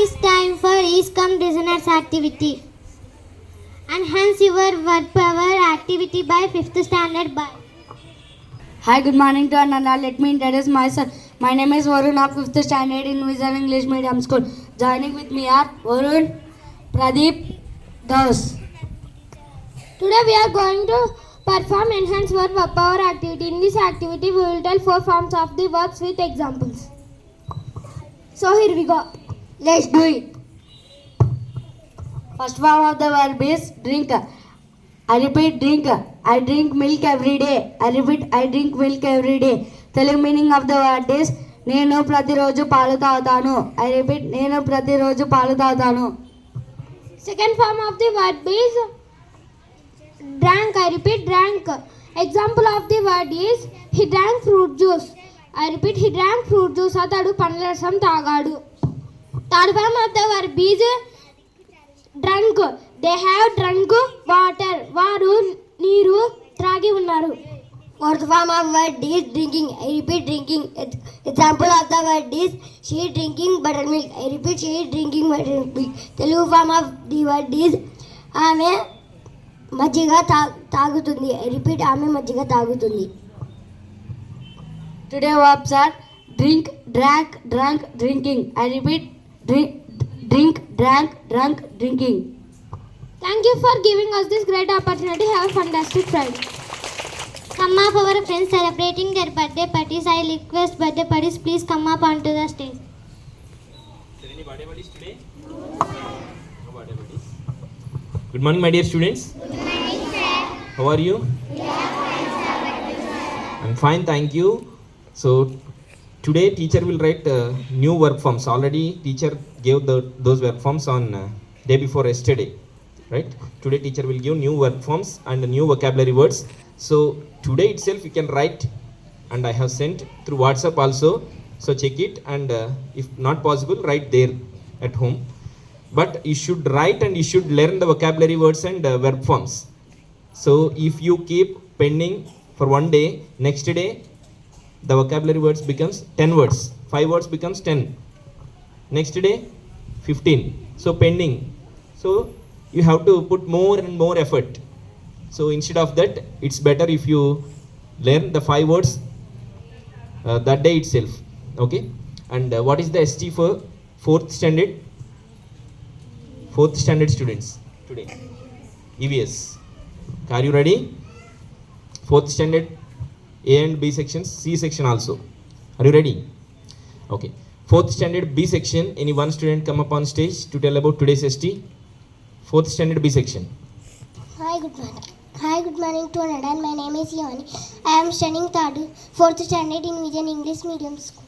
it's time for East Come Listeners activity. Enhance your word power activity by 5th standard by. Hi, good morning to Ananda. Let me introduce myself. My name is Varun of 5th standard in Vision English Medium School. Joining with me are Varun, Pradeep, Das. Today we are going to perform enhance verb power activity. In this activity we will tell 4 forms of the verbs with examples. So here we go. Let's do it. First form of the verb is drink. I repeat, drink. I drink milk every day. I repeat, I drink milk every day. Telugu meaning of the word is నేను ప్రతిరోజు పాలు తాగుతాను. I repeat, నేను ప్రతిరోజు పాలు తాగుతాను. Second form of the verb is drank. I repeat, drank. Example of the word is he drank fruit juice. I repeat, he drank fruit juice. అతడు పండ్ల రసం తాగాడు. Third form of the verb is drunk. They have drunk water. వారు నీరు త్రాగి ఉన్నారు. Fourth form of word is drinking. I repeat, drinking. Example of the word is she is drinking buttermilk. I repeat, she is drinking buttermilk. Telugu form of the word is ఆమె మజ్జిగ తాగుతుంది. I repeat, ఆమె మజ్జిగ తాగుతుంది. Today verbs are drink, drank, drunk, drinking. I repeat, drink, drank, drunk, drinking. Thank you for giving us this great opportunity. Have a fantastic Friday. Some of our friends celebrating their birthday parties. I request birthday parties please come up onto the stage. Is there any birthday parties today? No birthday parties. Good morning, my dear students. Good morning, sir. How are you? I'm fine, thank you. So today teacher will write new verb forms. Already teacher gave those verb forms on day before yesterday, right? Today teacher will give new verb forms and new vocabulary words. So today itself you can write, and I have sent through WhatsApp also. So check it, and if not possible, write there at home. But you should write and you should learn the vocabulary words and verb forms. So if you keep pending for one day, next day the vocabulary words becomes 10 words, 5 words becomes 10, next day 15. So pending, so you have to put more and more effort. So instead of that, it's better if you learn the 5 words that day itself. Okay. And what is the ST for 4th standard? 4th standard students today. EVS. Are you ready? 4th standard A and B sections, C section also. Are you ready? Okay. 4th standard B section. Any one student come up on stage to tell about today's ST? 4th standard B section. Hi, good morning. Hi, good morning to Ananda. My name is Yoni. I am studying 4th standard in Vision English Medium School.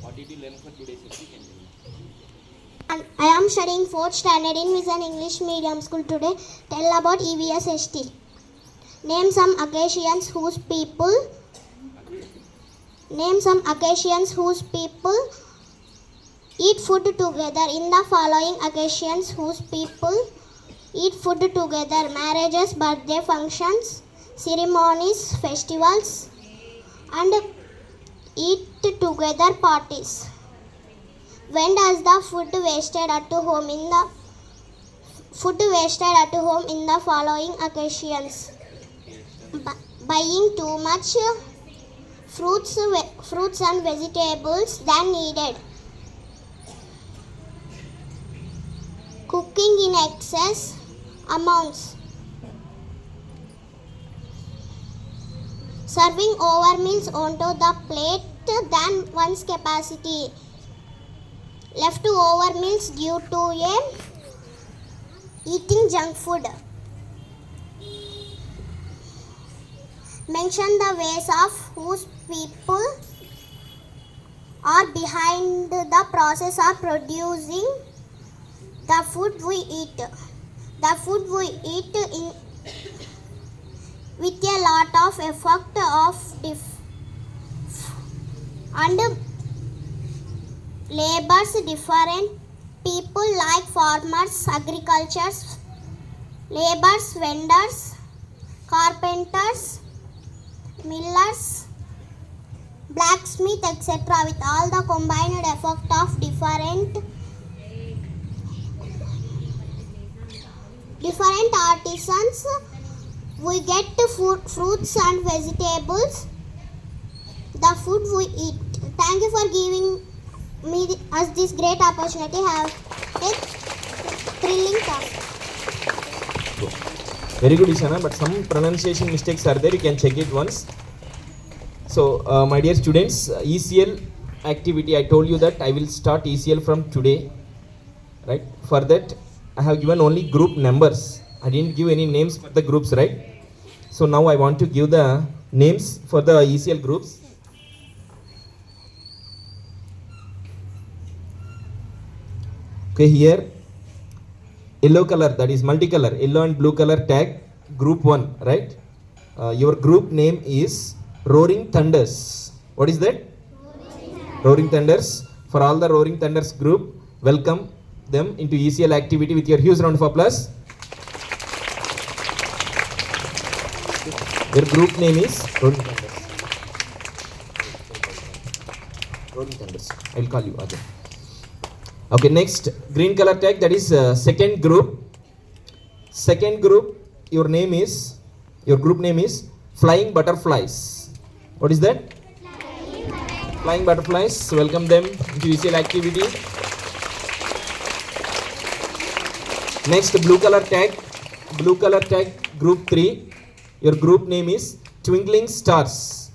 What did you learn for today's ST? I am studying 4th standard in Vision English Medium School today. Tell about EVS ST. Name some occasions whose people eat food together. In the following occasions whose people eat food together: marriages, birthday functions, ceremonies, festivals, and eat together parties. When does the food wasted at home in the following occasions: buying too much fruits and vegetables than needed, cooking in excess amounts, serving over meals onto the plate than one's capacity, leftover meals due to eating junk food. Mention the ways of whose people are behind the process of producing the food we eat. The food we eat with a lot of effort and labors different people like farmers, agriculture laborers, vendors, carpenters, millers, blacksmiths, Smith, etc. With all the combined effect of different artisans, we get fruits and vegetables, the food we eat. Thank you for giving us this great opportunity. Have a thrilling task. Very good, Ishana, but some pronunciation mistakes are there. You can check it once. So, my dear students, ECL activity, I told you that I will start ECL from today, right? For that, I have given only group numbers. I didn't give any names for the groups, right? So now I want to give the names for the ECL groups. Okay, here yellow color, that is multicolor, yellow and blue color tag, group 1, right? Your group name is Roaring Thunders. What is that? Roaring Thunders. For all the Roaring Thunders group, welcome them into ECL activity with your huge round of applause. Your group name is Roaring Thunders. Roaring Thunders. I will call you Ajay. Okay, next green color tag, that is second group. Second group, your group name is Flying Butterflies. What is that? Flying Butterflies. So welcome them into ECL activity. Next blue color tag group 3. Your group name is Twinkling Stars.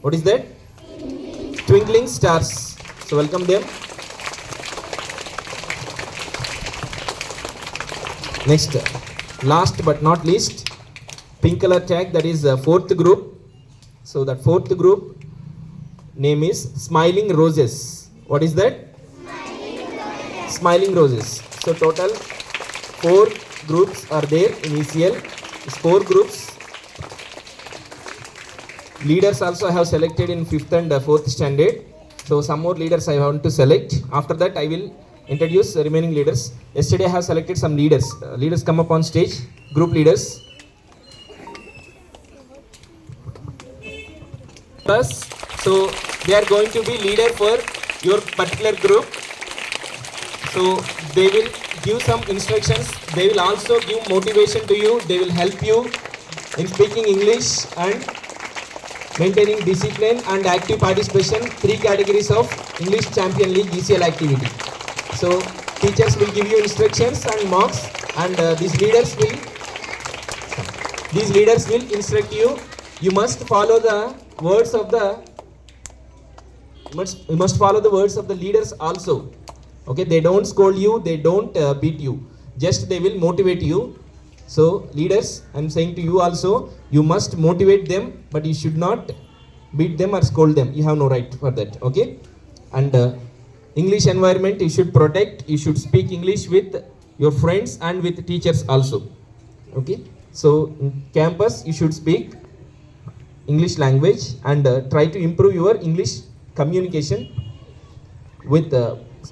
What is that? Twinkling Stars. So welcome them. Next, last but not least, pink color tag, that is fourth group. So that fourth group name is Smiling Roses. What is that? Smiling Roses. So total 4 groups are there in ECL. It's 4 groups. Leaders also I have selected in 5th and 4th standard. So some more leaders I want to select. After that I will introduce the remaining leaders. Yesterday I have selected some leaders. Leaders come up on stage. Group leaders. Plus, so they are going to be leader for your particular group. So they will give some instructions. They will also give motivation to you. They will help you in speaking English and maintaining discipline and active participation. 3 categories of English Champion League ECL activity. So teachers will give you instructions and marks, and these leaders will instruct you. You must follow the words of the leaders also. Okay, they don't scold you, they don't beat you. Just they will motivate you. So leaders, I'm saying to you also, you must motivate them, but you should not beat them or scold them. You have no right for that. Okay, and English environment you should protect. You should speak English with your friends and with teachers also. Okay, so in campus you should speak English language and try to improve your English communication with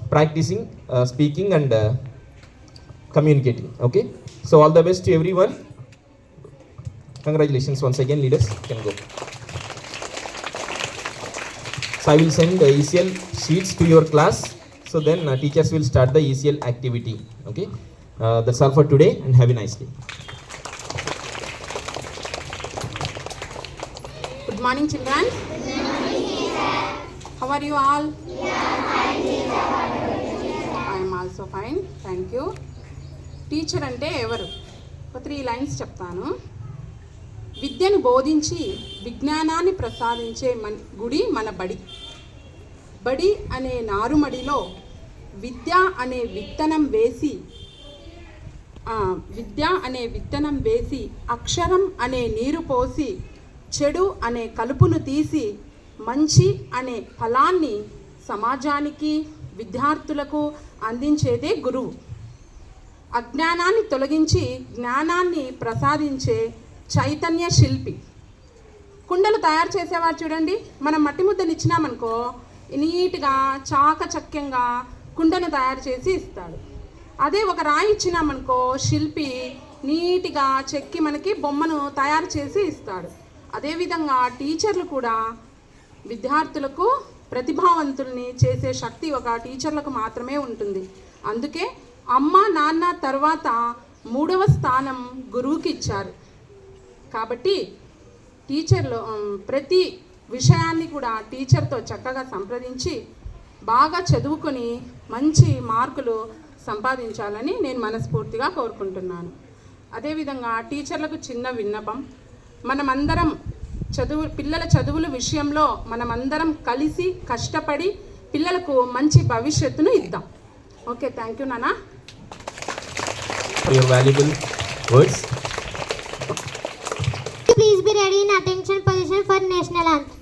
practicing speaking and communicating. Okay, so all the best to everyone. Congratulations once again, leaders. You can go. So I will send the ECL sheets to your class. So then teachers will start the ECL activity. Okay, that's all for today, and have a nice day. Good morning, children. How are you all? I am also fine. Thank you. Teacher అంటే ఎవరు? ఒక 3 lines చెప్తాను. విద్యను బోధించి విజ్ఞానాన్ని ప్రసాదించే గుడి మన బడి. బడి అనే నారుమడిలో విద్య అనే విత్తనం వేసి అక్షరం అనే నీరు పోసి చెడు అనే కలుపును తీసి మంచి అనే ఫలాన్ని సమాజానికి విద్యార్థులకు అందించేదే గురువు. అజ్ఞానాన్ని తొలగించి జ్ఞానాన్ని ప్రసాదించే చైతన్య శిల్పి. కుండలు తయారు చేసేవారు చూడండి, మనం మట్టి ముద్దను ఇచ్చినామనుకో నీట్గా చాకచక్యంగా కుండను తయారు చేసి ఇస్తాడు. అదే ఒక రాయి ఇచ్చినామనుకో శిల్పి నీట్గా చెక్కి మనకి బొమ్మను తయారు చేసి ఇస్తాడు. అదేవిధంగా టీచర్లు కూడా విద్యార్థులకు ప్రతిభావంతుల్ని చేసే శక్తి ఒక టీచర్లకు మాత్రమే ఉంటుంది. అందుకే అమ్మ నాన్న తర్వాత 3వ స్థానం గురువుకి ఇచ్చారు. కాబట్టి టీచర్లు ప్రతి విషయాన్ని కూడా టీచర్తో చక్కగా సంప్రదించి బాగా చదువుకొని మంచి మార్కులు సంపాదించాలని నేను మనస్ఫూర్తిగా కోరుకుంటున్నాను. అదేవిధంగా టీచర్లకు చిన్న విన్నపం, మనమందరం పిల్లల చదువుల విషయంలో మనమందరం కలిసి కష్టపడి పిల్లలకు మంచి భవిష్యత్తును ఇద్దాం. ఓకే, థ్యాంక్ యూ నాన్న. For your valuable words. Please be ready in attention position for national anthem.